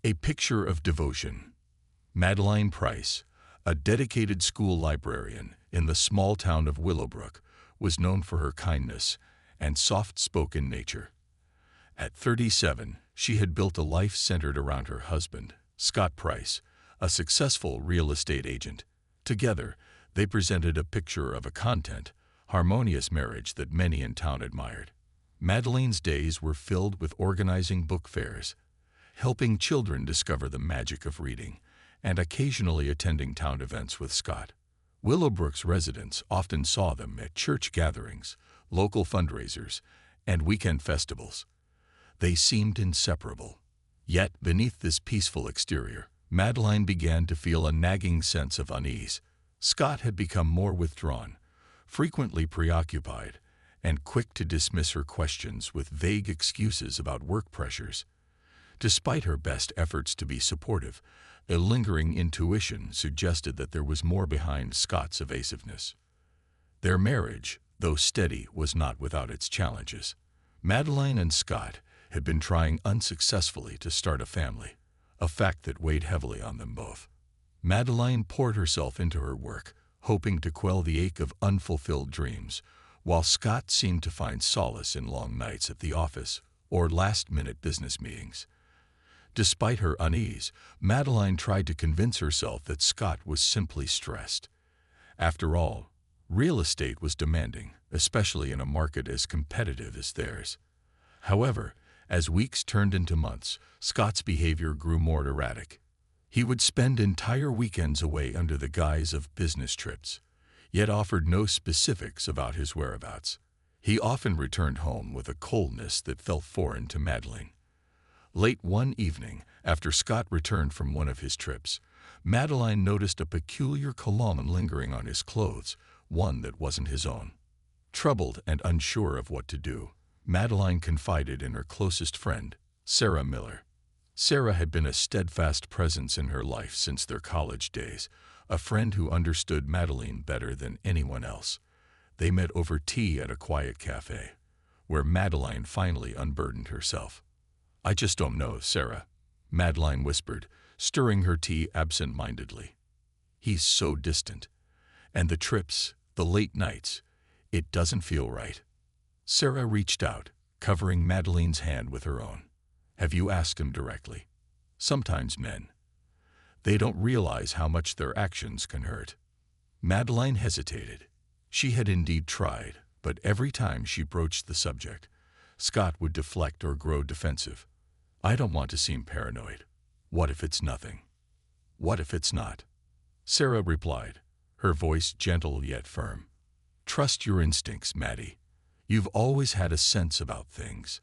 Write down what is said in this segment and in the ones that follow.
A picture of devotion. Madeline Price, a dedicated school librarian in the small town of Willowbrook, was known for her kindness and soft-spoken nature. At 37, she had built a life centered around her husband, Scott Price, a successful real estate agent. Together, they presented a picture of a content, harmonious marriage that many in town admired. Madeline's days were filled with organizing book fairs, helping children discover the magic of reading, and occasionally attending town events with Scott. Willowbrook's residents often saw them at church gatherings, local fundraisers, and weekend festivals. They seemed inseparable. Yet, beneath this peaceful exterior, Madeline began to feel a nagging sense of unease. Scott had become more withdrawn, frequently preoccupied, and quick to dismiss her questions with vague excuses about work pressures. Despite her best efforts to be supportive, a lingering intuition suggested that there was more behind Scott's evasiveness. Their marriage, though steady, was not without its challenges. Madeline and Scott had been trying unsuccessfully to start a family, a fact that weighed heavily on them both. Madeline poured herself into her work, hoping to quell the ache of unfulfilled dreams, while Scott seemed to find solace in long nights at the office or last-minute business meetings. Despite her unease, Madeline tried to convince herself that Scott was simply stressed. After all, real estate was demanding, especially in a market as competitive as theirs. However, as weeks turned into months, Scott's behavior grew more erratic. He would spend entire weekends away under the guise of business trips, yet offered no specifics about his whereabouts. He often returned home with a coldness that felt foreign to Madeline. Late one evening, after Scott returned from one of his trips, Madeline noticed a peculiar cologne lingering on his clothes, one that wasn't his own. Troubled and unsure of what to do, Madeline confided in her closest friend, Sarah Miller. Sarah had been a steadfast presence in her life since their college days, a friend who understood Madeline better than anyone else. They met over tea at a quiet cafe, where Madeline finally unburdened herself. "I just don't know, Sarah," Madeline whispered, stirring her tea absent-mindedly. "He's so distant. And the trips, the late nights, it doesn't feel right." Sarah reached out, covering Madeline's hand with her own. "Have you asked him directly? Sometimes men, they don't realize how much their actions can hurt." Madeline hesitated. She had indeed tried, but every time she broached the subject, Scott would deflect or grow defensive. "I don't want to seem paranoid. What if it's nothing? What if it's not?" Sarah replied, her voice gentle yet firm. "Trust your instincts, Maddie. You've always had a sense about things."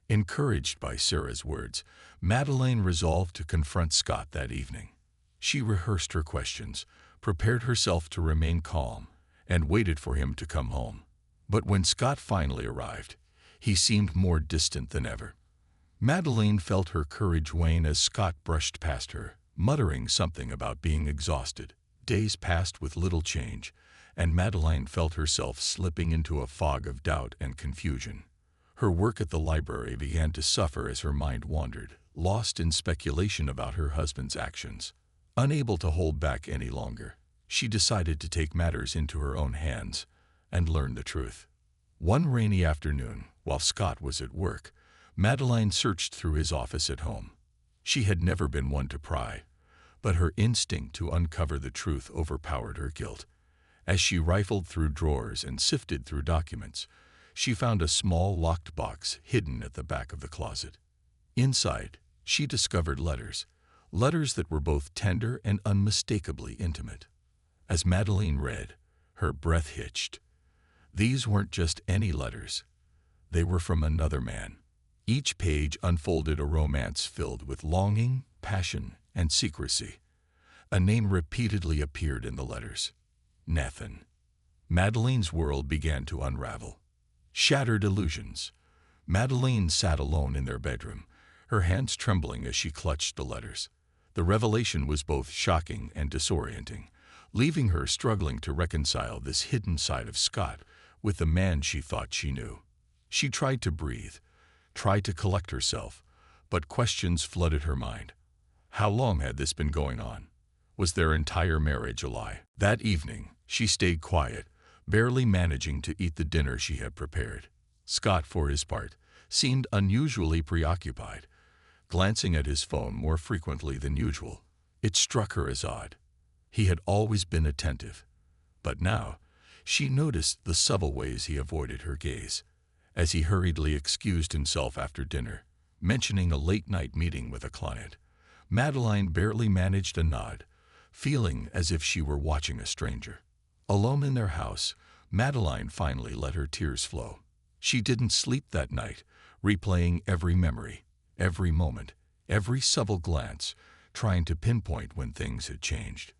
Encouraged by Sarah's words, Madeline resolved to confront Scott that evening. She rehearsed her questions, prepared herself to remain calm, and waited for him to come home. But when Scott finally arrived, he seemed more distant than ever. Madeline felt her courage wane as Scott brushed past her, muttering something about being exhausted. Days passed with little change, and Madeline felt herself slipping into a fog of doubt and confusion. Her work at the library began to suffer as her mind wandered, lost in speculation about her husband's actions. Unable to hold back any longer, she decided to take matters into her own hands and learn the truth. One rainy afternoon, while Scott was at work, Madeline searched through his office at home. She had never been one to pry, but her instinct to uncover the truth overpowered her guilt. As she rifled through drawers and sifted through documents, she found a small locked box hidden at the back of the closet. Inside, she discovered letters that were both tender and unmistakably intimate. As Madeline read, her breath hitched. These weren't just any letters. They were from another man. Each page unfolded a romance filled with longing, passion, and secrecy. A name repeatedly appeared in the letters: Nathan. Madeline's world began to unravel. Shattered illusions. Madeline sat alone in their bedroom, her hands trembling as she clutched the letters. The revelation was both shocking and disorienting, leaving her struggling to reconcile this hidden side of Scott with the man she thought she knew. She tried to breathe, tried to collect herself, but questions flooded her mind. How long had this been going on? Was their entire marriage a lie? That evening, she stayed quiet, barely managing to eat the dinner she had prepared. Scott, for his part, seemed unusually preoccupied, glancing at his phone more frequently than usual. It struck her as odd. He had always been attentive, but now she noticed the subtle ways he avoided her gaze, as he hurriedly excused himself after dinner, mentioning a late-night meeting with a client. Madeline barely managed a nod, feeling as if she were watching a stranger. Alone in their house, Madeline finally let her tears flow. She didn't sleep that night, replaying every memory, every moment, every subtle glance, trying to pinpoint when things had changed.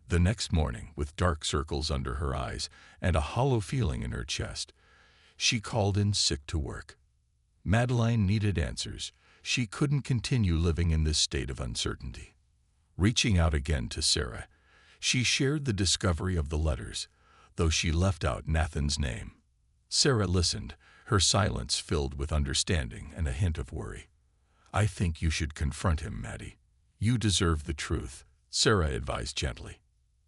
The next morning, with dark circles under her eyes and a hollow feeling in her chest, she called in sick to work. Madeline needed answers. She couldn't continue living in this state of uncertainty. Reaching out again to Sarah, she shared the discovery of the letters, though she left out Nathan's name. Sarah listened, her silence filled with understanding and a hint of worry. "I think you should confront him, Maddie. You deserve the truth," Sarah advised gently.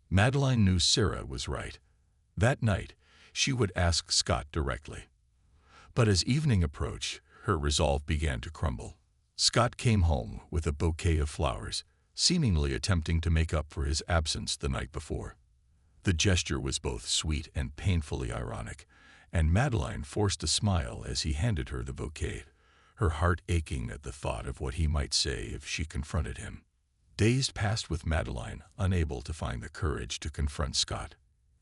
Madeline knew Sarah was right. That night, she would ask Scott directly. But as evening approached, her resolve began to crumble. Scott came home with a bouquet of flowers, seemingly attempting to make up for his absence the night before. The gesture was both sweet and painfully ironic, and Madeline forced a smile as he handed her the bouquet, her heart aching at the thought of what he might say if she confronted him. Days passed with Madeline, unable to find the courage to confront Scott.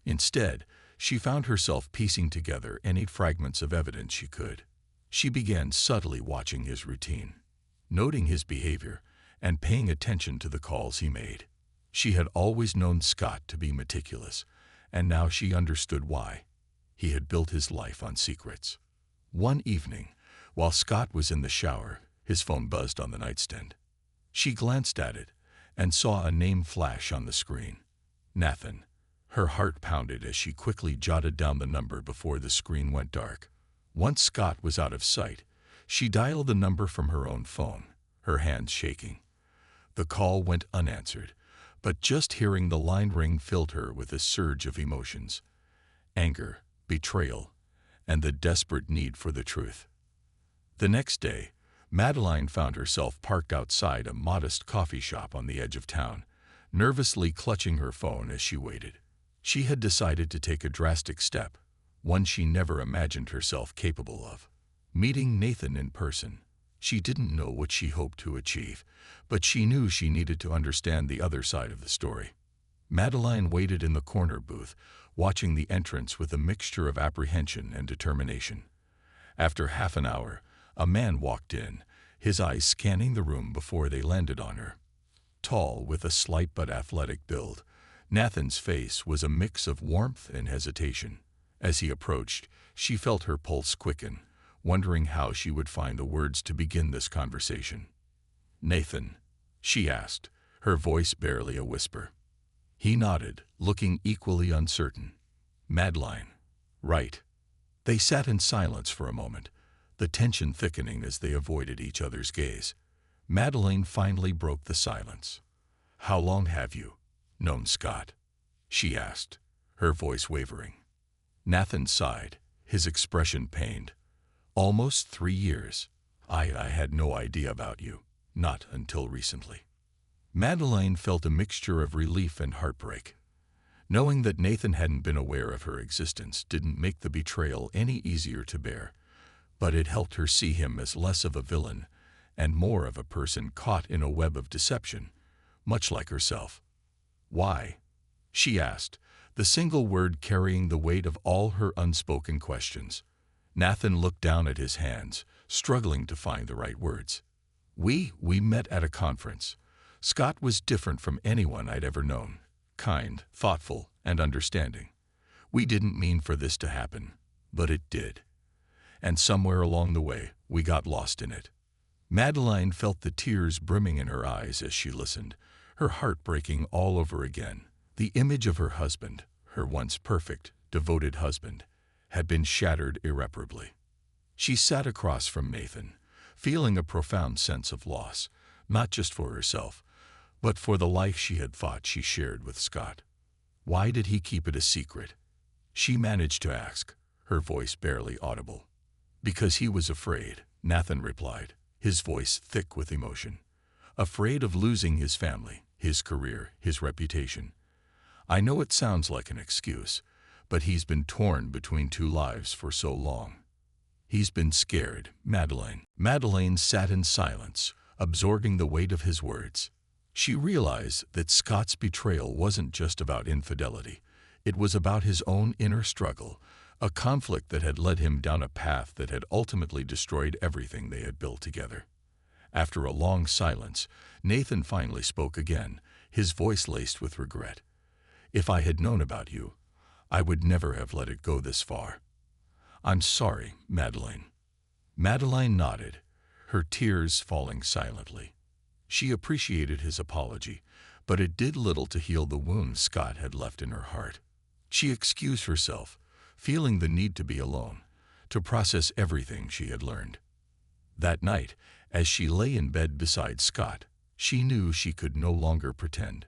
Instead, she found herself piecing together any fragments of evidence she could. She began subtly watching his routine, noting his behavior, and paying attention to the calls he made. She had always known Scott to be meticulous, and now she understood why. He had built his life on secrets. One evening, while Scott was in the shower, his phone buzzed on the nightstand. She glanced at it and saw a name flash on the screen. Nathan. Her heart pounded as she quickly jotted down the number before the screen went dark. Once Scott was out of sight, she dialed the number from her own phone, her hands shaking. The call went unanswered, but just hearing the line ring filled her with a surge of emotions: anger, betrayal, and the desperate need for the truth. The next day, Madeline found herself parked outside a modest coffee shop on the edge of town, nervously clutching her phone as she waited. She had decided to take a drastic step, one she never imagined herself capable of: meeting Nathan in person. She didn't know what she hoped to achieve, but she knew she needed to understand the other side of the story. Madeline waited in the corner booth, watching the entrance with a mixture of apprehension and determination. After half an hour, a man walked in, his eyes scanning the room before they landed on her. Tall, with a slight but athletic build, Nathan's face was a mix of warmth and hesitation. As he approached, she felt her pulse quicken, wondering how she would find the words to begin this conversation. "Nathan?" she asked, her voice barely a whisper. He nodded, looking equally uncertain. "Madeline." "Right." They sat in silence for a moment, the tension thickening as they avoided each other's gaze. Madeline finally broke the silence. "How long have you known Scott?" she asked, her voice wavering. Nathan sighed, his expression pained. "Almost 3 years. I had no idea about you, not until recently." Madeline felt a mixture of relief and heartbreak. Knowing that Nathan hadn't been aware of her existence didn't make the betrayal any easier to bear, but it helped her see him as less of a villain and more of a person caught in a web of deception, much like herself. "Why?" she asked, the single word carrying the weight of all her unspoken questions. Nathan looked down at his hands, struggling to find the right words. We met at a conference. Scott was different from anyone I'd ever known. Kind, thoughtful, and understanding. We didn't mean for this to happen, but it did. And somewhere along the way, we got lost in it." Madeline felt the tears brimming in her eyes as she listened, her heart breaking all over again. The image of her husband, her once perfect, devoted husband, had been shattered irreparably. She sat across from Nathan, feeling a profound sense of loss, not just for herself, but for the life she had thought she shared with Scott. Why did he keep it a secret? She managed to ask, her voice barely audible. Because he was afraid, Nathan replied, his voice thick with emotion. Afraid of losing his family, his career, his reputation. I know it sounds like an excuse, but he's been torn between two lives for so long. He's been scared, Madeleine. Madeleine sat in silence, absorbing the weight of his words. She realized that Scott's betrayal wasn't just about infidelity. It was about his own inner struggle, a conflict that had led him down a path that had ultimately destroyed everything they had built together. After a long silence, Nathan finally spoke again, his voice laced with regret. If I had known about you, I would never have let it go this far. I'm sorry, Madeleine. Madeleine nodded, her tears falling silently. She appreciated his apology, but it did little to heal the wound Scott had left in her heart. She excused herself, feeling the need to be alone, to process everything she had learned. That night, as she lay in bed beside Scott, she knew she could no longer pretend.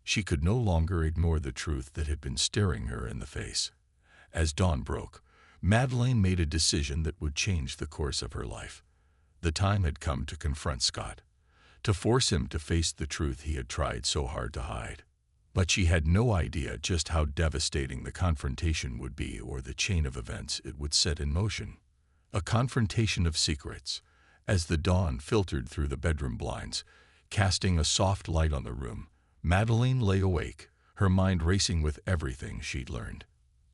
She could no longer ignore the truth that had been staring her in the face. As dawn broke, Madeleine made a decision that would change the course of her life. The time had come to confront Scott, to force him to face the truth he had tried so hard to hide. But she had no idea just how devastating the confrontation would be or the chain of events it would set in motion. A confrontation of secrets. As the dawn filtered through the bedroom blinds, casting a soft light on the room, Madeleine lay awake, her mind racing with everything she'd learned.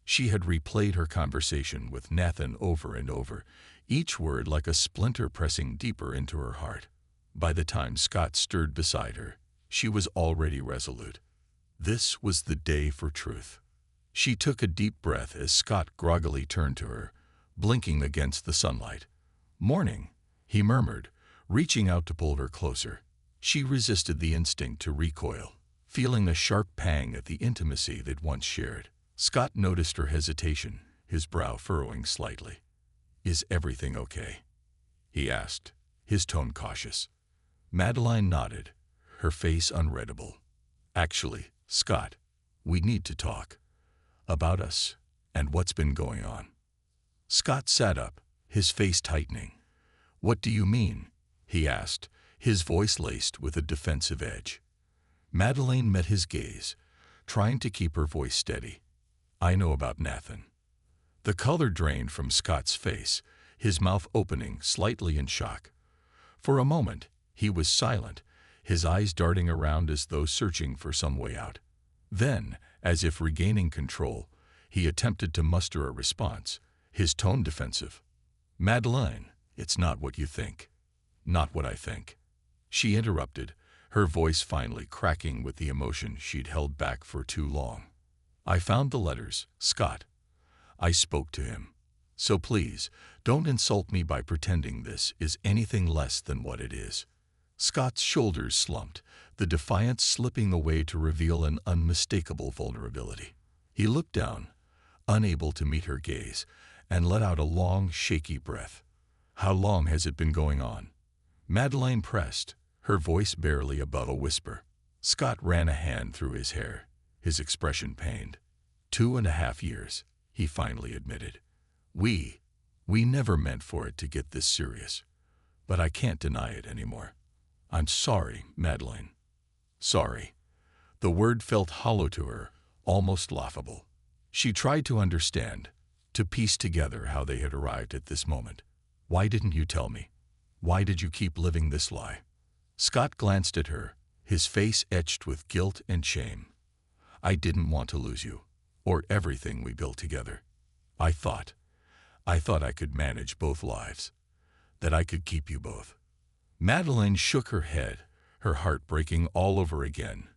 She had replayed her conversation with Nathan over and over, each word like a splinter pressing deeper into her heart. By the time Scott stirred beside her, she was already resolute. This was the day for truth. She took a deep breath as Scott groggily turned to her, blinking against the sunlight. "Morning," he murmured, reaching out to pull her closer. She resisted the instinct to recoil, feeling a sharp pang at the intimacy they'd once shared. Scott noticed her hesitation, his brow furrowing slightly. "Is everything okay?" he asked, his tone cautious. Madeleine nodded, her face unreadable. "Actually, Scott, we need to talk. About us, and what's been going on." Scott sat up, his face tightening. "What do you mean?" he asked, his voice laced with a defensive edge. Madeleine met his gaze, trying to keep her voice steady. "I know about Nathan." The color drained from Scott's face, his mouth opening slightly in shock. For a moment, he was silent, his eyes darting around as though searching for some way out. Then, as if regaining control, he attempted to muster a response, his tone defensive. "Madeleine, it's not what you think. Not what I think." She interrupted, her voice finally cracking with the emotion she'd held back for too long. "I found the letters, Scott. I spoke to him. So please, don't insult me by pretending this is anything less than what it is." Scott's shoulders slumped, the defiance slipping away to reveal an unmistakable vulnerability. He looked down, unable to meet her gaze, and let out a long, shaky breath. "How long has it been going on?" Madeleine pressed, her voice barely above a whisper. Scott ran a hand through his hair, his expression pained. 2.5 years, he finally admitted. We never meant for it to get this serious. But I can't deny it anymore. I'm sorry, Madeleine. Sorry." The word felt hollow to her, almost laughable. She tried to understand, to piece together how they had arrived at this moment. "Why didn't you tell me? Why did you keep living this lie?" Scott glanced at her, his face etched with guilt and shame. "I didn't want to lose you, or everything we built together. I thought I could manage both lives, that I could keep you both." Madeleine shook her head, her heart breaking all over again.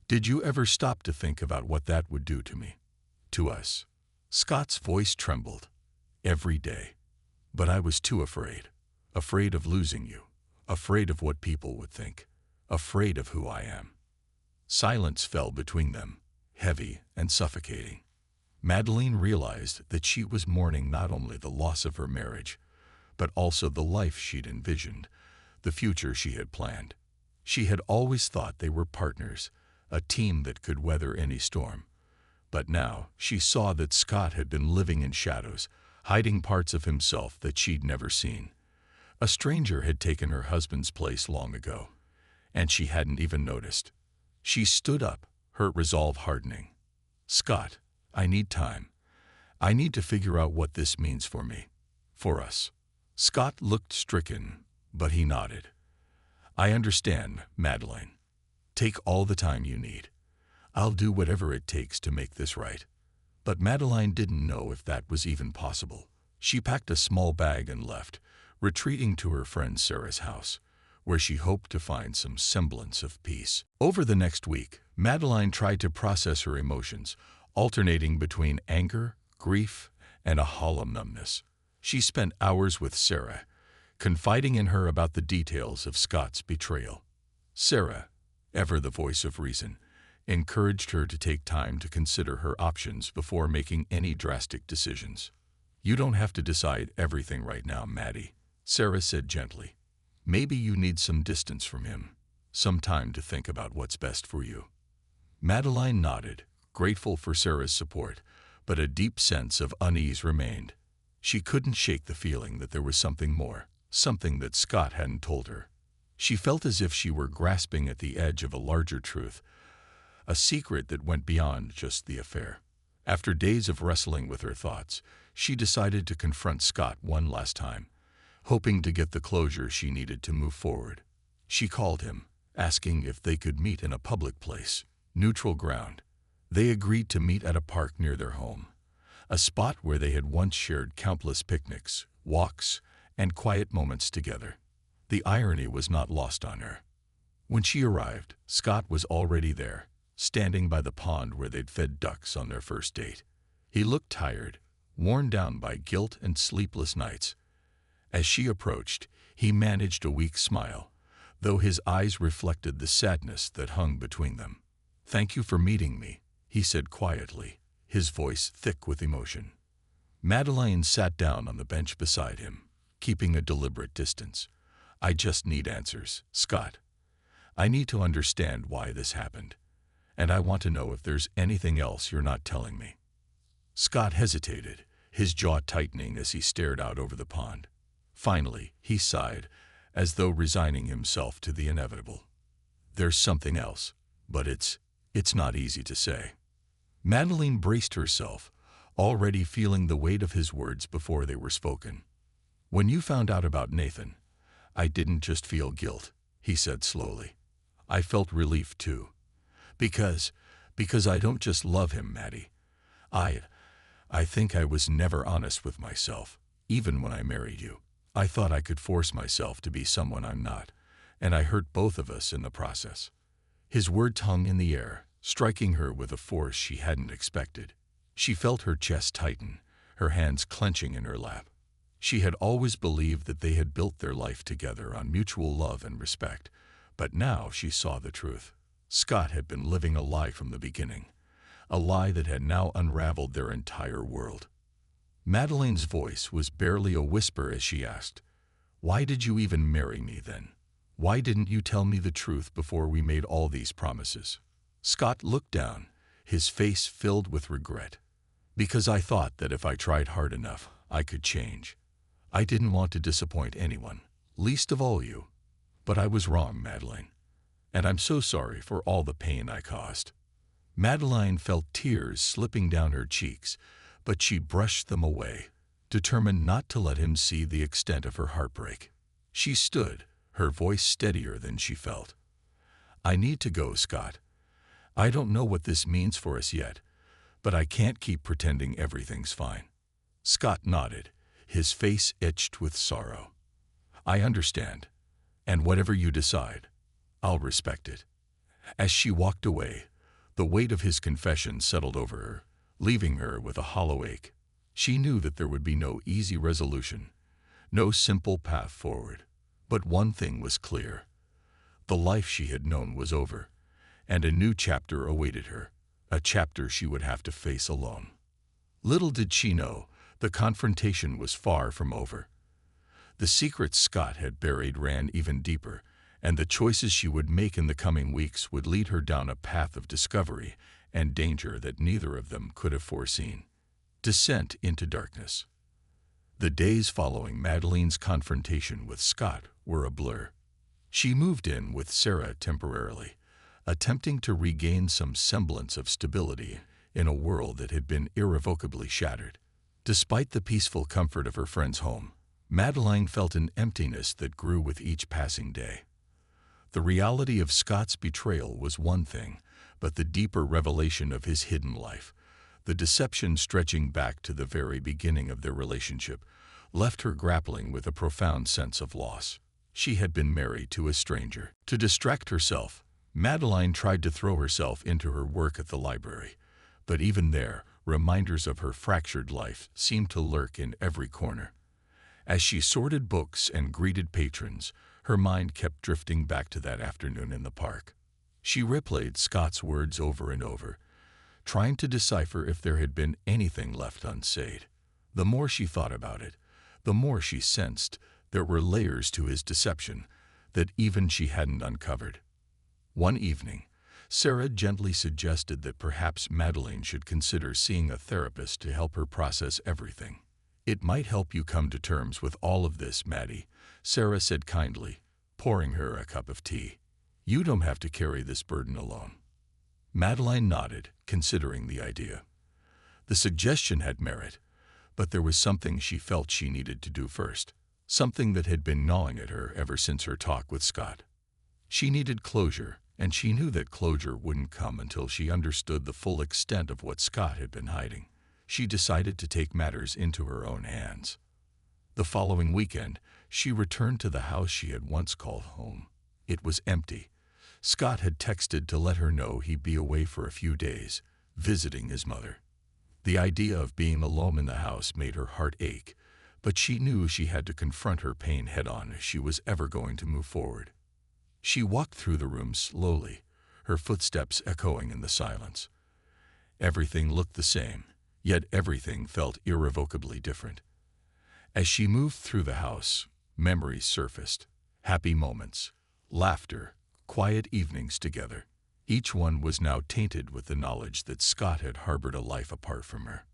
"Did you ever stop to think about what that would do to me? To us?" Scott's voice trembled. "Every day. But I was too afraid. Afraid of losing you. Afraid of what people would think. Afraid of who I am." Silence fell between them, heavy and suffocating. Madeleine realized that she was mourning not only the loss of her marriage, but also the life she'd envisioned, the future she had planned. She had always thought they were partners, a team that could weather any storm. But now she saw that Scott had been living in shadows, hiding parts of himself that she'd never seen. A stranger had taken her husband's place long ago, and she hadn't even noticed. She stood up, her resolve hardening. "Scott, I need time. I need to figure out what this means for me. For us." Scott looked stricken, but he nodded. "I understand, Madeline. Take all the time you need. I'll do whatever it takes to make this right." But Madeline didn't know if that was even possible. She packed a small bag and left, retreating to her friend Sarah's house, where she hoped to find some semblance of peace. Over the next week, Madeline tried to process her emotions, alternating between anger, grief, and a hollow numbness. She spent hours with Sarah, confiding in her about the details of Scott's betrayal. Sarah, ever the voice of reason, encouraged her to take time to consider her options before making any drastic decisions. "You don't have to decide everything right now, Maddie," Sarah said gently. "Maybe you need some distance from him, some time to think about what's best for you." Madeline nodded, grateful for Sarah's support, but a deep sense of unease remained. She couldn't shake the feeling that there was something more, something that Scott hadn't told her. She felt as if she were grasping at the edge of a larger truth, a secret that went beyond just the affair. After days of wrestling with her thoughts, she decided to confront Scott one last time, hoping to get the closure she needed to move forward. She called him, asking if they could meet in a public place, neutral ground. They agreed to meet at a park near their home, a spot where they had once shared countless picnics, walks, and quiet moments together. The irony was not lost on her. When she arrived, Scott was already there, standing by the pond where they'd fed ducks on their first date. He looked tired, worn down by guilt and sleepless nights. As she approached, he managed a weak smile, though his eyes reflected the sadness that hung between them. "Thank you for meeting me," he said quietly, his voice thick with emotion. Madeline sat down on the bench beside him, keeping a deliberate distance. "I just need answers, Scott. I need to understand why this happened, and I want to know if there's anything else you're not telling me." Scott hesitated, his jaw tightening as he stared out over the pond. Finally, he sighed, as though resigning himself to the inevitable. "There's something else, but it's not easy to say." Madeline braced herself, already feeling the weight of his words before they were spoken. "When you found out about Nathan, I didn't just feel guilt," he said slowly. "I felt relief too. Because I don't just love him, Maddie. I think I was never honest with myself, even when I married you. I thought I could force myself to be someone I'm not, and I hurt both of us in the process." His words hung in the air, striking her with a force she hadn't expected. She felt her chest tighten, her hands clenching in her lap. She had always believed that they had built their life together on mutual love and respect, but now she saw the truth. Scott had been living a lie from the beginning, a lie that had now unraveled their entire world. Madeline's voice was barely a whisper as she asked, "Why did you even marry me then? Why didn't you tell me the truth before we made all these promises?" Scott looked down, his face filled with regret. "Because I thought that if I tried hard enough, I could change. I didn't want to disappoint anyone, least of all you. But I was wrong, Madeline, and I'm so sorry for all the pain I caused." Madeline felt tears slipping down her cheeks, but she brushed them away, determined not to let him see the extent of her heartbreak. She stood, her voice steadier than she felt. "I need to go, Scott. I don't know what this means for us yet, but I can't keep pretending everything's fine." Scott nodded, his face itched with sorrow. "I understand, and whatever you decide, I'll respect it." As she walked away, the weight of his confession settled over her, leaving her with a hollow ache. She knew that there would be no easy resolution, no simple path forward. But one thing was clear. The life she had known was over, and a new chapter awaited her, a chapter she would have to face alone. Little did she know, the confrontation was far from over. The secret Scott had buried ran even deeper, and the choices she would make in the coming weeks would lead her down a path of discovery and danger that neither of them could have foreseen. Descent into darkness. The days following Madeline's confrontation with Scott were a blur. She moved in with Sarah temporarily, attempting to regain some semblance of stability in a world that had been irrevocably shattered. Despite the peaceful comfort of her friend's home, Madeline felt an emptiness that grew with each passing day. The reality of Scott's betrayal was one thing, but the deeper revelation of his hidden life, the deception stretching back to the very beginning of their relationship, left her grappling with a profound sense of loss. She had been married to a stranger. To distract herself, Madeline tried to throw herself into her work at the library, but even there, reminders of her fractured life seemed to lurk in every corner. As she sorted books and greeted patrons, her mind kept drifting back to that afternoon in the park. She replayed Scott's words over and over, trying to decipher if there had been anything left unsaid. The more she thought about it, the more she sensed there were layers to his deception that even she hadn't uncovered. One evening, Sarah gently suggested that perhaps Madeline should consider seeing a therapist to help her process everything. "It might help you come to terms with all of this, Maddie," Sarah said kindly, pouring her a cup of tea. "You don't have to carry this burden alone." Madeline nodded, considering the idea. The suggestion had merit, but there was something she felt she needed to do first, something that had been gnawing at her ever since her talk with Scott. She needed closure, and she knew that closure wouldn't come until she understood the full extent of what Scott had been hiding. She decided to take matters into her own hands. The following weekend, she returned to the house she had once called home. It was empty. Scott had texted to let her know he'd be away for a few days, visiting his mother. The idea of being alone in the house made her heart ache, but she knew she had to confront her pain head-on if she was ever going to move forward. She walked through the room slowly, her footsteps echoing in the silence. Everything looked the same, yet everything felt irrevocably different. As she moved through the house, memories surfaced, happy moments, laughter, quiet evenings together. Each one was now tainted with the knowledge that Scott had harbored a life apart from her.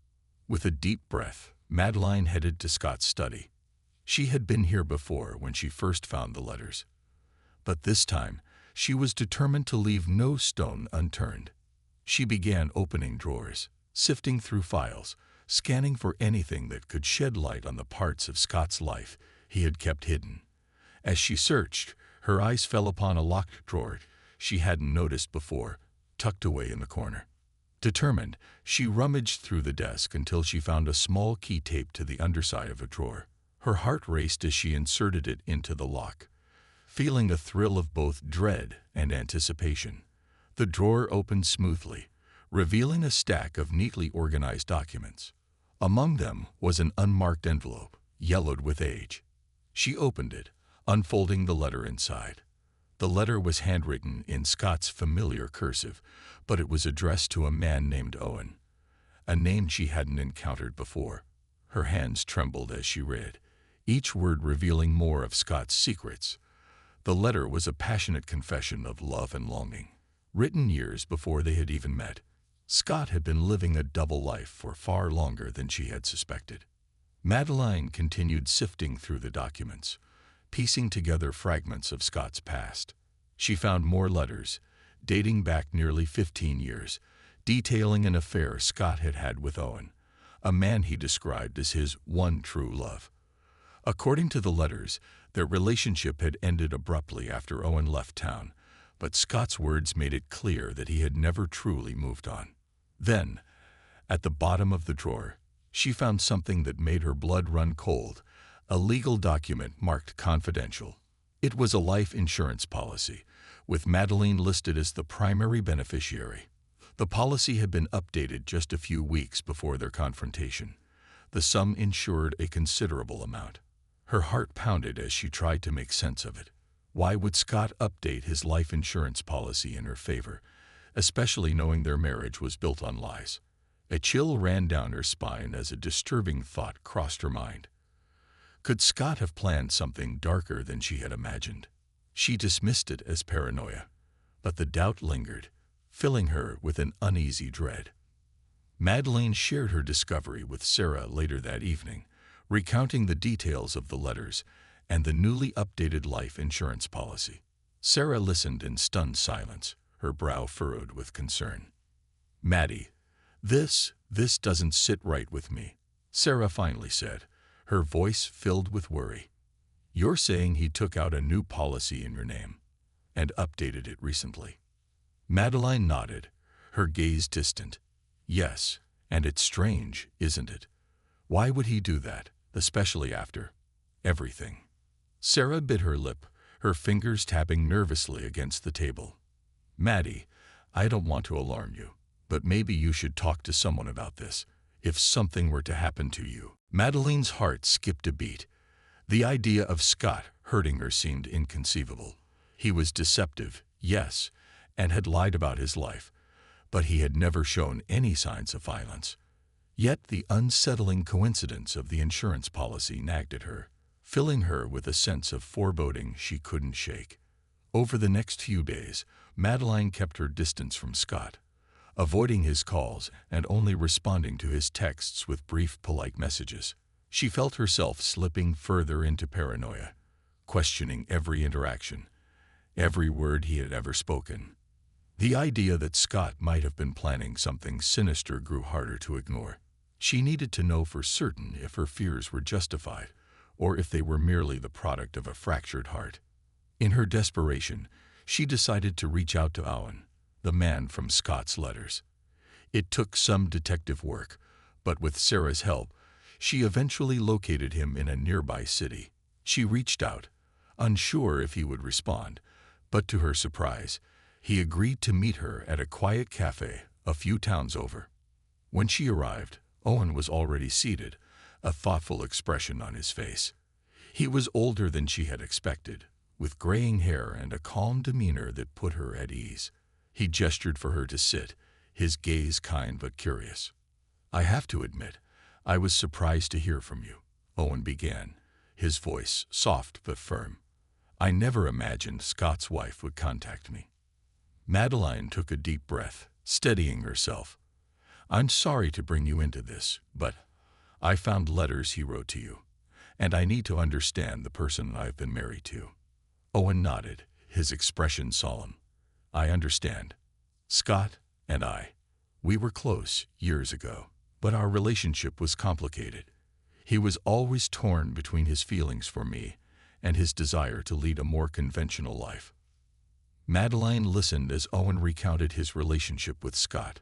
With a deep breath, Madeline headed to Scott's study. She had been here before when she first found the letters. But this time, she was determined to leave no stone unturned. She began opening drawers, sifting through files, scanning for anything that could shed light on the parts of Scott's life he had kept hidden. As she searched, her eyes fell upon a locked drawer she hadn't noticed before, tucked away in the corner. Determined, she rummaged through the desk until she found a small key taped to the underside of a drawer. Her heart raced as she inserted it into the lock, feeling a thrill of both dread and anticipation. The drawer opened smoothly, revealing a stack of neatly organized documents. Among them was an unmarked envelope, yellowed with age. She opened it, unfolding the letter inside. The letter was handwritten in Scott's familiar cursive, but it was addressed to a man named Owen, a name she hadn't encountered before. Her hands trembled as she read, each word revealing more of Scott's secrets. The letter was a passionate confession of love and longing, written years before they had even met. Scott had been living a double life for far longer than she had suspected. Madeline continued sifting through the documents, piecing together fragments of Scott's past. She found more letters, dating back nearly 15 years, detailing an affair Scott had had with Owen, a man he described as his one true love. According to the letters, their relationship had ended abruptly after Owen left town, but Scott's words made it clear that he had never truly moved on. Then, at the bottom of the drawer, she found something that made her blood run cold, a legal document marked confidential. It was a life insurance policy, with Madeline listed as the primary beneficiary. The policy had been updated just a few weeks before their confrontation. The sum insured a considerable amount. Her heart pounded as she tried to make sense of it. Why would Scott update his life insurance policy in her favor, especially knowing their marriage was built on lies? A chill ran down her spine as a disturbing thought crossed her mind. Could Scott have planned something darker than she had imagined? She dismissed it as paranoia, but the doubt lingered, filling her with an uneasy dread. Madeleine shared her discovery with Sarah later that evening, recounting the details of the letters and the newly updated life insurance policy. Sarah listened in stunned silence, her brow furrowed with concern. "Maddie, this doesn't sit right with me," Sarah finally said, her voice filled with worry. "You're saying he took out a new policy in your name and updated it recently?" Madeline nodded, her gaze distant. "Yes, and it's strange, isn't it? Why would he do that, especially after everything?" Sarah bit her lip, her fingers tapping nervously against the table. "Maddie, I don't want to alarm you, but maybe you should talk to someone about this, if something were to happen to you." Madeleine's heart skipped a beat. The idea of Scott hurting her seemed inconceivable. He was deceptive, yes, and had lied about his life, but he had never shown any signs of violence. Yet the unsettling coincidence of the insurance policy nagged at her, filling her with a sense of foreboding she couldn't shake. Over the next few days, Madeline kept her distance from Scott, avoiding his calls and only responding to his texts with brief, polite messages. She felt herself slipping further into paranoia, questioning every interaction, every word he had ever spoken. The idea that Scott might have been planning something sinister grew harder to ignore. She needed to know for certain if her fears were justified, or if they were merely the product of a fractured heart. In her desperation, she decided to reach out to Owen, the man from Scott's letters. It took some detective work, but with Sarah's help, she eventually located him in a nearby city. She reached out, unsure if he would respond, but to her surprise, he agreed to meet her at a quiet cafe a few towns over. When she arrived, Owen was already seated, a thoughtful expression on his face. He was older than she had expected, with graying hair and a calm demeanor that put her at ease. He gestured for her to sit, his gaze kind but curious. "I have to admit, I was surprised to hear from you," Owen began, his voice soft but firm. "I never imagined Scott's wife would contact me." Madeline took a deep breath, steadying herself. "I'm sorry to bring you into this, but I found letters he wrote to you, and I need to understand the person I've been married to." Owen nodded, his expression solemn. "I understand. Scott and we were close years ago, but our relationship was complicated. He was always torn between his feelings for me and his desire to lead a more conventional life." Madeline listened as Owen recounted his relationship with Scott,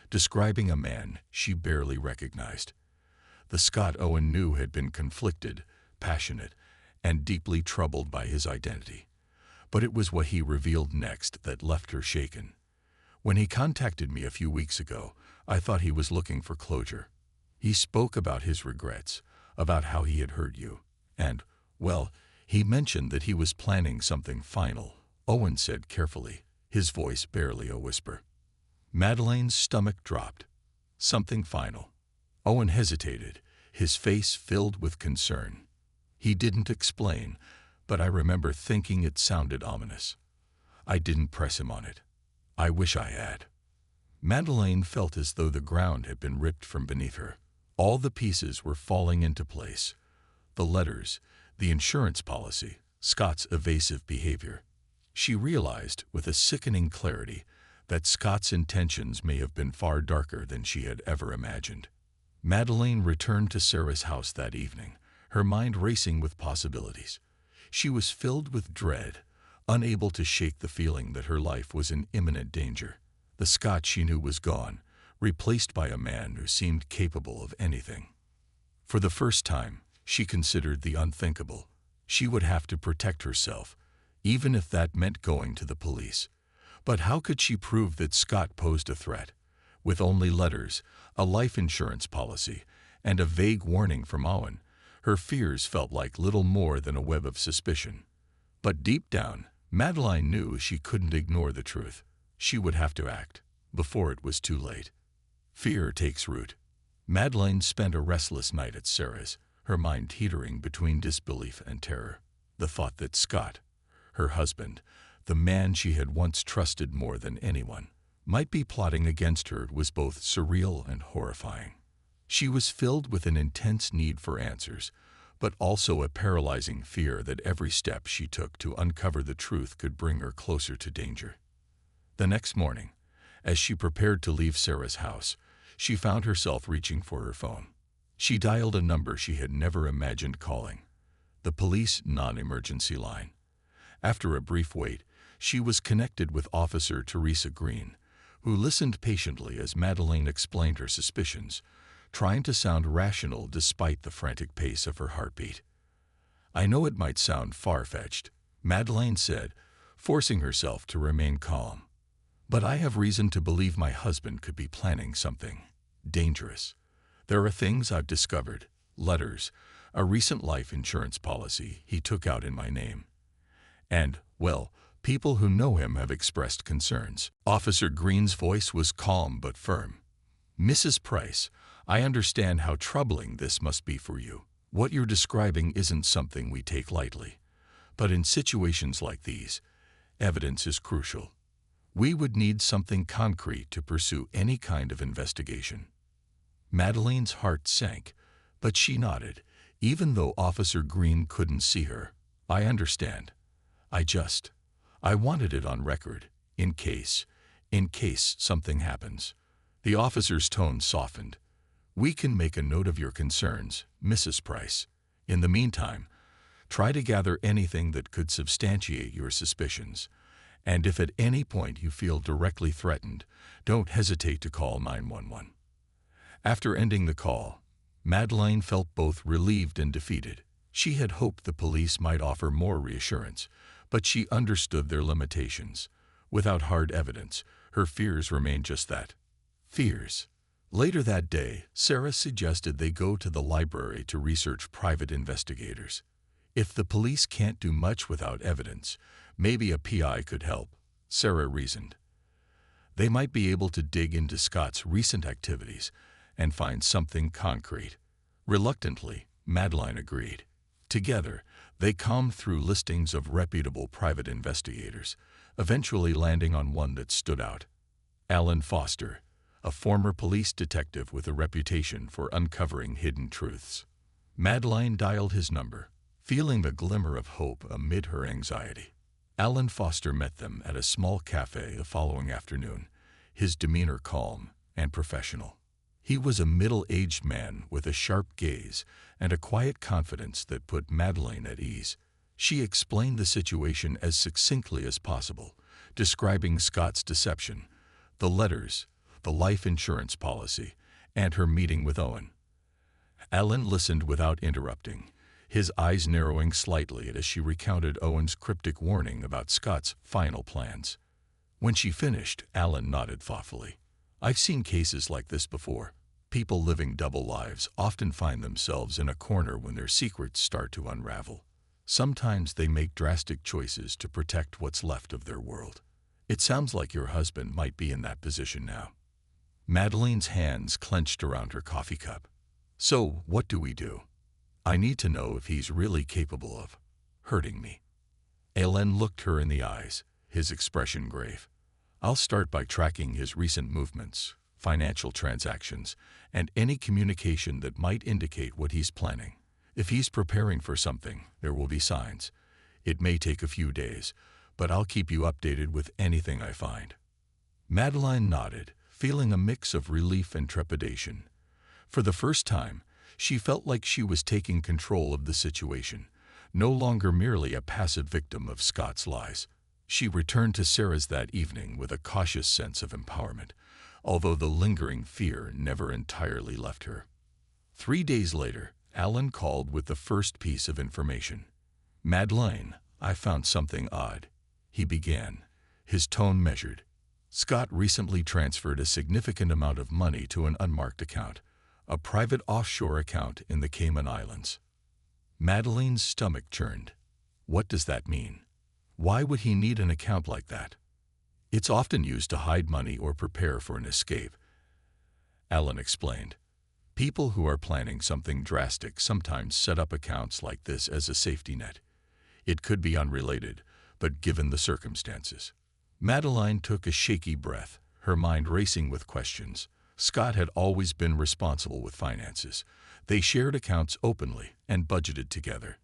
describing a man she barely recognized. The Scott Owen knew had been conflicted, passionate, and deeply troubled by his identity. But it was what he revealed next that left her shaken. "When he contacted me a few weeks ago, I thought he was looking for closure. He spoke about his regrets, about how he had hurt you, and, well, he mentioned that he was planning something final," Owen said carefully, his voice barely a whisper. Madeleine's stomach dropped. "Something final?" Owen hesitated, his face filled with concern. He didn't explain, but I remember thinking it sounded ominous. I didn't press him on it. I wish I had. Madeleine felt as though the ground had been ripped from beneath her. All the pieces were falling into place. The letters, the insurance policy, Scott's evasive behavior. She realized with a sickening clarity that Scott's intentions may have been far darker than she had ever imagined. Madeleine returned to Sarah's house that evening, her mind racing with possibilities. She was filled with dread, unable to shake the feeling that her life was in imminent danger. The Scott she knew was gone, replaced by a man who seemed capable of anything. For the first time, she considered the unthinkable. She would have to protect herself, even if that meant going to the police. But how could she prove that Scott posed a threat? With only letters, a life insurance policy, and a vague warning from Owen, her fears felt like little more than a web of suspicion. But deep down, Madeline knew she couldn't ignore the truth. She would have to act, before it was too late. Fear takes root. Madeline spent a restless night at Sarah's, her mind teetering between disbelief and terror. The thought that Scott, Her husband, the man she had once trusted more than anyone, might be plotting against her was both surreal and horrifying. She was filled with an intense need for answers, but also a paralyzing fear that every step she took to uncover the truth could bring her closer to danger. The next morning, as she prepared to leave Sarah's house, she found herself reaching for her phone. She dialed a number she had never imagined calling, the police non-emergency line. After a brief wait, she was connected with Officer Teresa Green, who listened patiently as Madeleine explained her suspicions, trying to sound rational despite the frantic pace of her heartbeat. "I know it might sound far-fetched," Madeleine said, forcing herself to remain calm. "But I have reason to believe my husband could be planning something dangerous. There are things I've discovered, letters, a recent life insurance policy he took out in my name. And, well, people who know him have expressed concerns." Officer Green's voice was calm but firm. "Mrs. Price, I understand how troubling this must be for you. What you're describing isn't something we take lightly. But in situations like these, evidence is crucial. We would need something concrete to pursue any kind of investigation." Madeleine's heart sank, but she nodded, even though Officer Green couldn't see her. "I understand. I wanted it on record, in case something happens." The officer's tone softened. "We can make a note of your concerns, Mrs. Price. In the meantime, try to gather anything that could substantiate your suspicions. And if at any point you feel directly threatened, don't hesitate to call 911. After ending the call, Madeleine felt both relieved and defeated. She had hoped the police might offer more reassurance, but she understood their limitations. Without hard evidence, her fears remained just that, fears. Later that day, Sarah suggested they go to the library to research private investigators. If the police can't do much without evidence, maybe a PI could help, Sarah reasoned. They might be able to dig into Scott's recent activities and find something concrete. Reluctantly, Madeleine agreed. Together, they combed through listings of reputable private investigators, eventually landing on one that stood out. Alan Foster, a former police detective with a reputation for uncovering hidden truths. Madeleine dialed his number, feeling the glimmer of hope amid her anxiety. Alan Foster met them at a small cafe the following afternoon, his demeanor calm and professional. He was a middle-aged man with a sharp gaze and a quiet confidence that put Madeleine at ease. She explained the situation as succinctly as possible, describing Scott's deception, the letters, the life insurance policy, and her meeting with Owen. Alan listened without interrupting, his eyes narrowing slightly as she recounted Owen's cryptic warning about Scott's final plans. When she finished, Alan nodded thoughtfully. "I've seen cases like this before. People living double lives often find themselves in a corner when their secrets start to unravel. Sometimes they make drastic choices to protect what's left of their world. It sounds like your husband might be in that position now." Madeleine's hands clenched around her coffee cup. "So, what do we do? I need to know if he's really capable of hurting me." Alan looked her in the eyes, his expression grave. "I'll start by tracking his recent movements, financial transactions, and any communication that might indicate what he's planning. If he's preparing for something, there will be signs. It may take a few days, but I'll keep you updated with anything I find." Madeleine nodded, feeling a mix of relief and trepidation. For the first time, she felt like she was taking control of the situation, no longer merely a passive victim of Scott's lies. She returned to Sarah's that evening with a cautious sense of empowerment, although the lingering fear never entirely left her. 3 days later, Alan called with the first piece of information. "Madeleine, I found something odd," he began, his tone measured. "Scott recently transferred a significant amount of money to an unmarked account, a private offshore account in the Cayman Islands." Madeleine's stomach churned. What does that mean? Why would he need an account like that? "It's often used to hide money or prepare for an escape," Alan explained. "People who are planning something drastic sometimes set up accounts like this as a safety net. It could be unrelated, but given the circumstances. Madeline took a shaky breath, her mind racing with questions. Scott had always been responsible with finances. They shared accounts openly and budgeted together.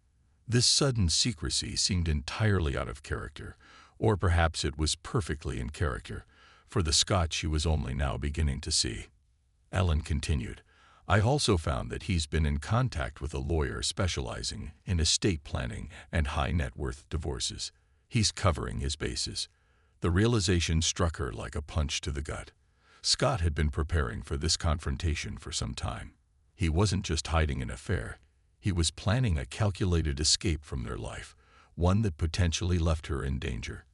This sudden secrecy seemed entirely out of character, or perhaps it was perfectly in character, for the Scott she was only now beginning to see. Ellen continued, I also found that he's been in contact with a lawyer specializing in estate planning and high net worth divorces. He's covering his bases. The realization struck her like a punch to the gut. Scott had been preparing for this confrontation for some time. He wasn't just hiding an affair. He was planning a calculated escape from their life, one that potentially left her in danger.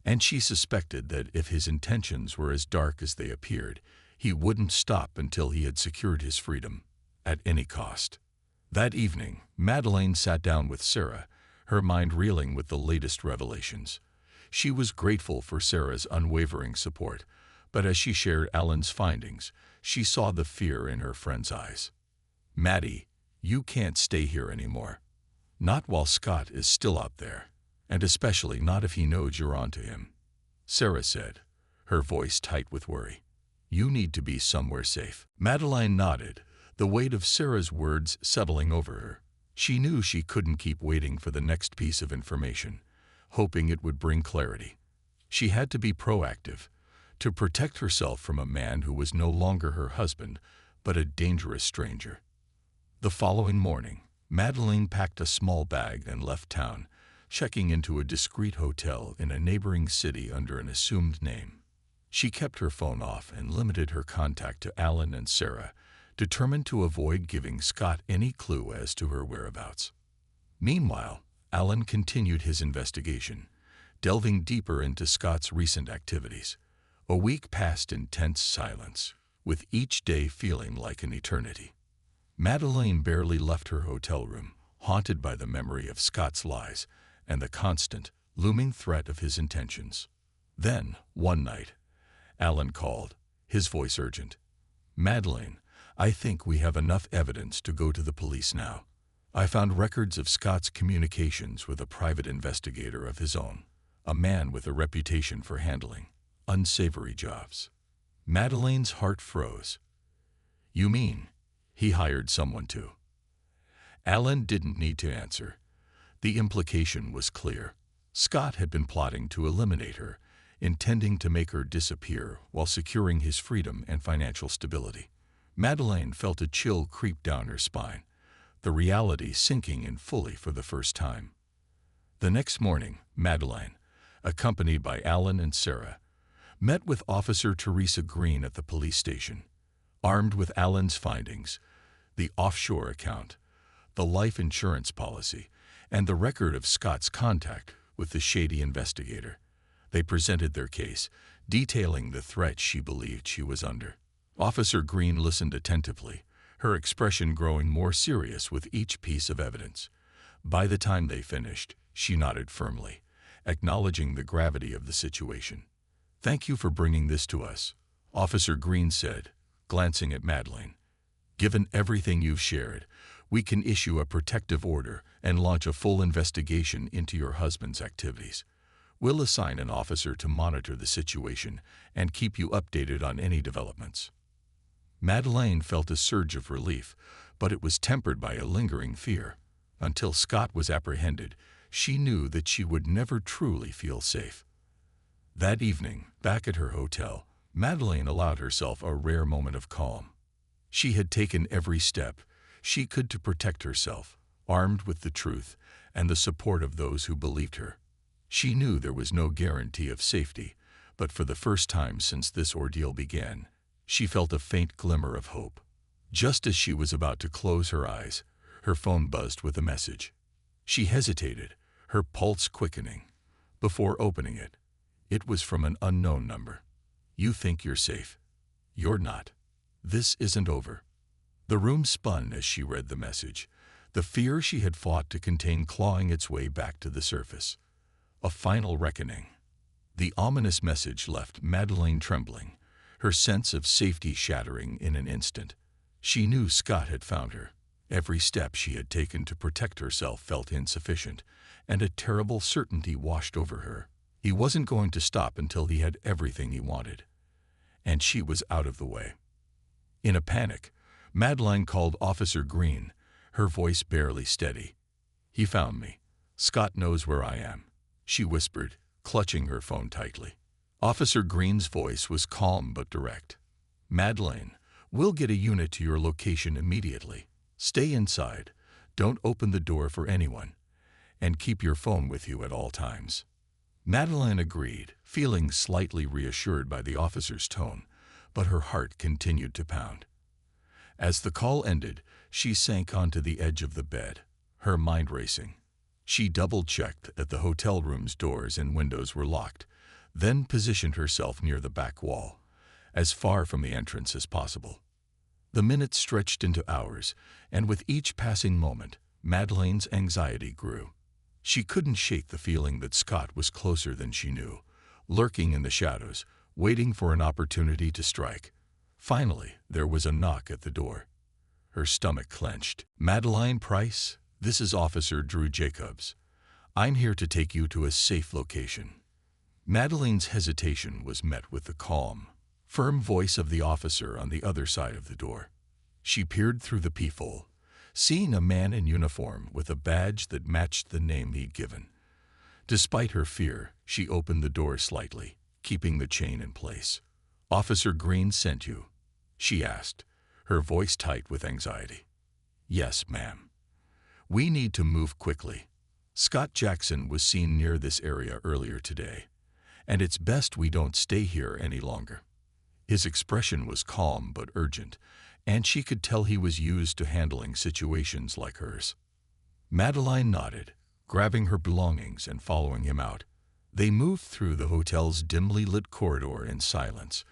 And she suspected that if his intentions were as dark as they appeared, he wouldn't stop until he had secured his freedom, at any cost. That evening, Madeleine sat down with Sarah, her mind reeling with the latest revelations. She was grateful for Sarah's unwavering support, but as she shared Alan's findings, she saw the fear in her friend's eyes. Maddie, you can't stay here anymore. Not while Scott is still out there, and especially not if he knows you're onto him. Sarah said, her voice tight with worry. You need to be somewhere safe. Madeline nodded, the weight of Sarah's words settling over her. She knew she couldn't keep waiting for the next piece of information, hoping it would bring clarity. She had to be proactive, to protect herself from a man who was no longer her husband, but a dangerous stranger. The following morning, Madeleine packed a small bag and left town, checking into a discreet hotel in a neighboring city under an assumed name. She kept her phone off and limited her contact to Alan and Sarah, determined to avoid giving Scott any clue as to her whereabouts. Meanwhile, Alan continued his investigation, delving deeper into Scott's recent activities. A week passed in tense silence, with each day feeling like an eternity. Madeleine barely left her hotel room, haunted by the memory of Scott's lies and the constant, looming threat of his intentions. Then, one night, Alan called, his voice urgent. Madeleine, I think we have enough evidence to go to the police now. I found records of Scott's communications with a private investigator of his own, a man with a reputation for handling unsavory jobs. Madeleine's heart froze. You mean he hired someone to? Alan didn't need to answer. The implication was clear. Scott had been plotting to eliminate her, intending to make her disappear while securing his freedom and financial stability. Madeleine felt a chill creep down her spine, the reality sinking in fully for the first time. The next morning, Madeleine, accompanied by Alan and Sarah, met with Officer Teresa Green at the police station. Armed with Alan's findings, the offshore account, the life insurance policy, and the record of Scott's contact with the shady investigator, they presented their case, detailing the threat she believed she was under. Officer Green listened attentively, her expression growing more serious with each piece of evidence. By the time they finished, she nodded firmly, acknowledging the gravity of the situation. Thank you for bringing this to us, Officer Green said, glancing at Madeleine. Given everything you've shared, we can issue a protective order and launch a full investigation into your husband's activities. We'll assign an officer to monitor the situation and keep you updated on any developments. Madeleine felt a surge of relief, but it was tempered by a lingering fear. Until Scott was apprehended, she knew that she would never truly feel safe. That evening, back at her hotel, Madeleine allowed herself a rare moment of calm. She had taken every step she could to protect herself, armed with the truth and the support of those who believed her. She knew there was no guarantee of safety, but for the first time since this ordeal began, she felt a faint glimmer of hope. Just as she was about to close her eyes, her phone buzzed with a message. She hesitated, her pulse quickening. Before opening it, it was from an unknown number. You think you're safe. You're not. This isn't over. The room spun as she read the message, the fear she had fought to contain clawing its way back to the surface. A final reckoning. The ominous message left Madeleine trembling, her sense of safety shattering in an instant. She knew Scott had found her. Every step she had taken to protect herself felt insufficient, and a terrible certainty washed over her. He wasn't going to stop until he had everything he wanted, and she was out of the way. In a panic, Madeline called Officer Green, her voice barely steady. "He found me. Scott knows where I am," she whispered, clutching her phone tightly. Officer Green's voice was calm but direct. "Madeline, we'll get a unit to your location immediately. Stay inside, don't open the door for anyone, and keep your phone with you at all times." Madeline agreed, feeling slightly reassured by the officer's tone, but her heart continued to pound. As the call ended, she sank onto the edge of the bed, her mind racing. She double-checked that the hotel room's doors and windows were locked, then positioned herself near the back wall, as far from the entrance as possible. The minutes stretched into hours, and with each passing moment, Madeline's anxiety grew. She couldn't shake the feeling that Scott was closer than she knew, lurking in the shadows, waiting for an opportunity to strike. Finally, there was a knock at the door. Her stomach clenched. "Madeline Price, this is Officer Drew Jacobs. I'm here to take you to a safe location." Madeline's hesitation was met with the calm, firm voice of the officer on the other side of the door. She peered through the peephole, seeing a man in uniform with a badge that matched the name he'd given. Despite her fear, she opened the door slightly, keeping the chain in place. "Officer Green sent you?" she asked, her voice tight with anxiety. "Yes, ma'am. We need to move quickly. Scott Jackson was seen near this area earlier today, and it's best we don't stay here any longer." His expression was calm but urgent, and she could tell he was used to handling situations like hers. Madeline nodded, grabbing her belongings and following him out. They moved through the hotel's dimly lit corridor in silence,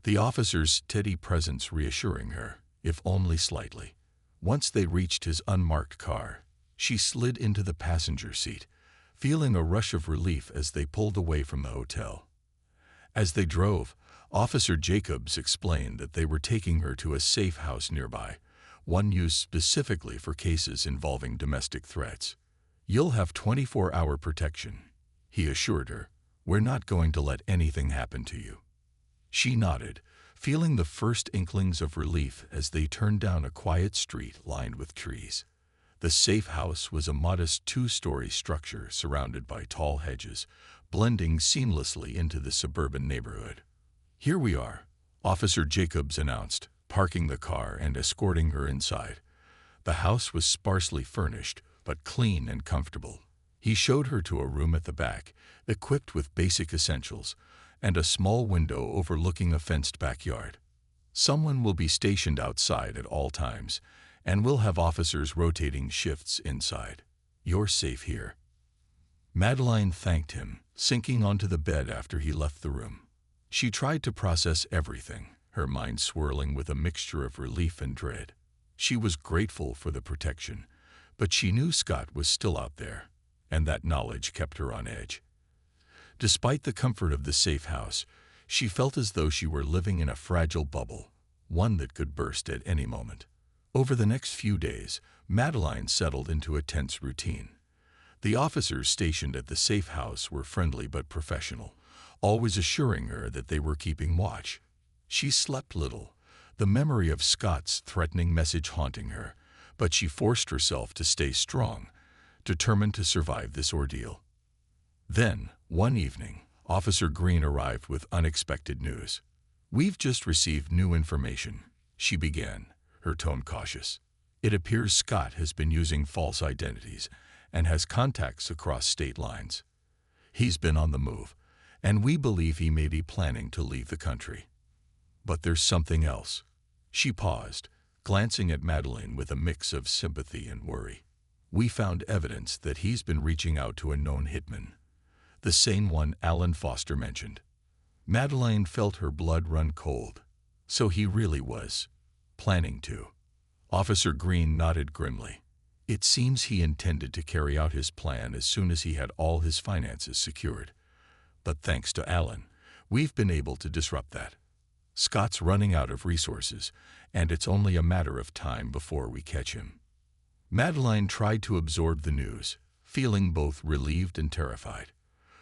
the officer's steady presence reassuring her, if only slightly. Once they reached his unmarked car, she slid into the passenger seat, feeling a rush of relief as they pulled away from the hotel. As they drove, Officer Jacobs explained that they were taking her to a safe house nearby, one used specifically for cases involving domestic threats. "You'll have 24-hour protection," he assured her. "We're not going to let anything happen to you." She nodded, feeling the first inklings of relief as they turned down a quiet street lined with trees. The safe house was a modest 2-story structure surrounded by tall hedges, blending seamlessly into the suburban neighborhood. "Here we are," Officer Jacobs announced, parking the car and escorting her inside. The house was sparsely furnished, but clean and comfortable. He showed her to a room at the back, equipped with basic essentials, and a small window overlooking a fenced backyard. "Someone will be stationed outside at all times, and we'll have officers rotating shifts inside. You're safe here." Madeline thanked him, sinking onto the bed after he left the room. She tried to process everything, her mind swirling with a mixture of relief and dread. She was grateful for the protection, but she knew Scott was still out there, and that knowledge kept her on edge. Despite the comfort of the safe house, she felt as though she were living in a fragile bubble, one that could burst at any moment. Over the next few days, Madeline settled into a tense routine. The officers stationed at the safe house were friendly but professional, always assuring her that they were keeping watch. She slept little, the memory of Scott's threatening message haunting her, but she forced herself to stay strong, determined to survive this ordeal. Then, one evening, Officer Green arrived with unexpected news. "We've just received new information," she began, her tone cautious. "It appears Scott has been using false identities and has contacts across state lines. He's been on the move, and we believe he may be planning to leave the country. But there's something else." She paused, glancing at Madeline with a mix of sympathy and worry. "We found evidence that he's been reaching out to a known hitman, the same one Alan Foster mentioned." Madeline felt her blood run cold. So he really was planning to. Officer Green nodded grimly. "It seems he intended to carry out his plan as soon as he had all his finances secured. But thanks to Alan, we've been able to disrupt that. Scott's running out of resources, and it's only a matter of time before we catch him." Madeline tried to absorb the news, feeling both relieved and terrified.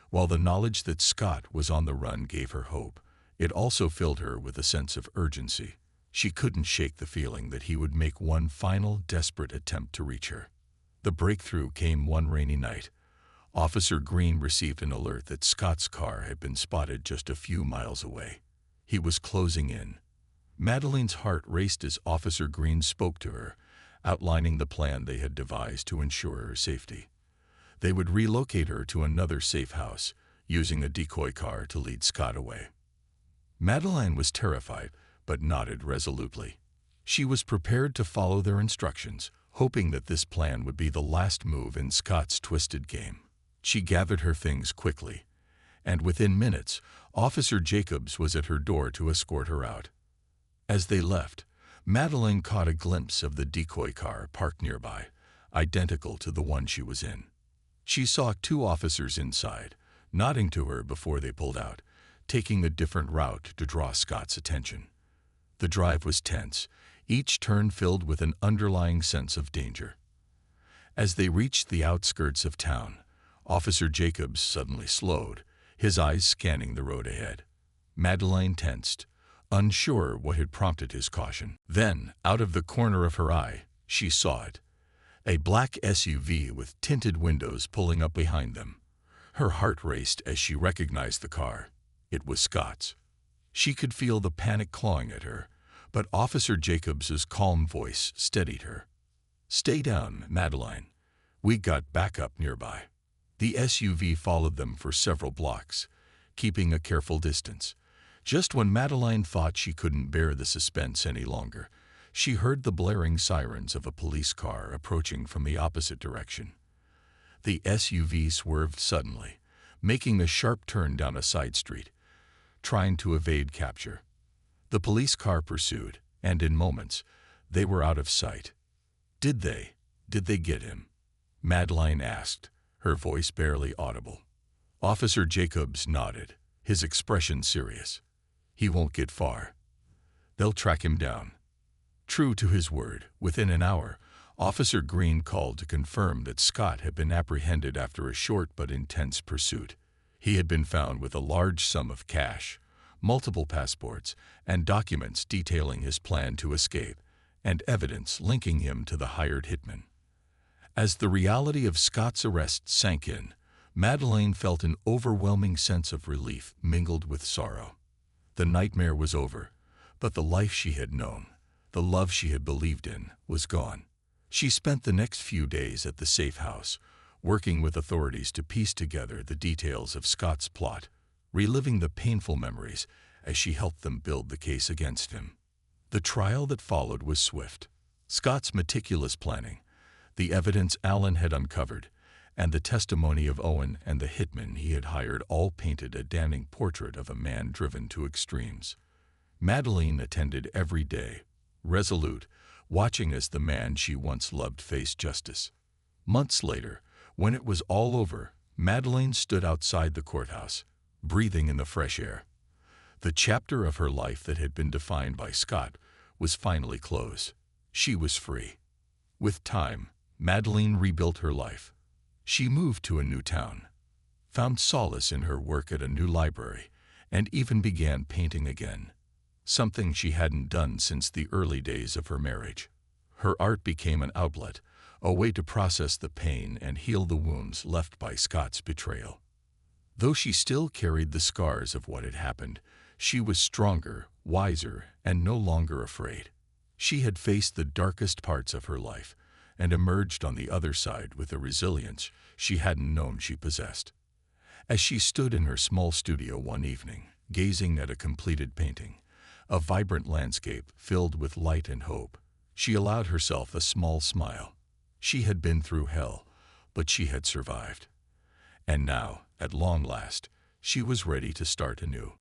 While the knowledge that Scott was on the run gave her hope, it also filled her with a sense of urgency. She couldn't shake the feeling that he would make one final, desperate attempt to reach her. The breakthrough came one rainy night. Officer Green received an alert that Scott's car had been spotted just a few miles away. He was closing in. Madeline's heart raced as Officer Green spoke to her, outlining the plan they had devised to ensure her safety. They would relocate her to another safe house, using a decoy car to lead Scott away. Madeline was terrified, but nodded resolutely. She was prepared to follow their instructions, hoping that this plan would be the last move in Scott's twisted game. She gathered her things quickly, and within minutes, Officer Jacobs was at her door to escort her out. As they left, Madeline caught a glimpse of the decoy car parked nearby, identical to the one she was in. She saw two officers inside, nodding to her before they pulled out, taking a different route to draw Scott's attention. The drive was tense, each turn filled with an underlying sense of danger. As they reached the outskirts of town, Officer Jacobs suddenly slowed, his eyes scanning the road ahead. Madeline tensed, unsure what had prompted his caution. Then, out of the corner of her eye, she saw it. A black SUV with tinted windows pulling up behind them. Her heart raced as she recognized the car. It was Scott's. She could feel the panic clawing at her, but Officer Jacobs's calm voice steadied her. "Stay down, Madeline. We got backup nearby." The SUV followed them for several blocks, keeping a careful distance. Just when Madeline thought she couldn't bear the suspense any longer, she heard the blaring sirens of a police car approaching from the opposite direction. The SUV swerved suddenly, making a sharp turn down a side street, trying to evade capture. The police car pursued, and in moments, they were out of sight. Did they get him?" Madeline asked, her voice barely audible. Officer Jacobs nodded, his expression serious. "He won't get far. They'll track him down." True to his word, within an hour, Officer Green called to confirm that Scott had been apprehended after a short but intense pursuit. He had been found with a large sum of cash, multiple passports, and documents detailing his plan to escape, and evidence linking him to the hired hitman. As the reality of Scott's arrest sank in, Madeline felt an overwhelming sense of relief mingled with sorrow. The nightmare was over, but the life she had known, the love she had believed in, was gone. She spent the next few days at the safe house, working with authorities to piece together the details of Scott's plot, reliving the painful memories as she helped them build the case against him. The trial that followed was swift. Scott's meticulous planning, the evidence Allen had uncovered, and the testimony of Owen and the hitman he had hired all painted a damning portrait of a man driven to extremes. Madeline attended every day, resolute, watching as the man she once loved faced justice. Months later, when it was all over, Madeline stood outside the courthouse, breathing in the fresh air. The chapter of her life that had been defined by Scott was finally closed. She was free. With time, Madeline rebuilt her life. She moved to a new town, found solace in her work at a new library, and even began painting again, something she hadn't done since the early days of her marriage. Her art became an outlet, a way to process the pain and heal the wounds left by Scott's betrayal. Though she still carried the scars of what had happened, she was stronger, wiser, and no longer afraid. She had faced the darkest parts of her life and emerged on the other side with a resilience she hadn't known she possessed. As she stood in her small studio one evening, gazing at a completed painting, a vibrant landscape filled with light and hope, she allowed herself a small smile. She had been through hell, but she had survived. And now, at long last, she was ready to start anew.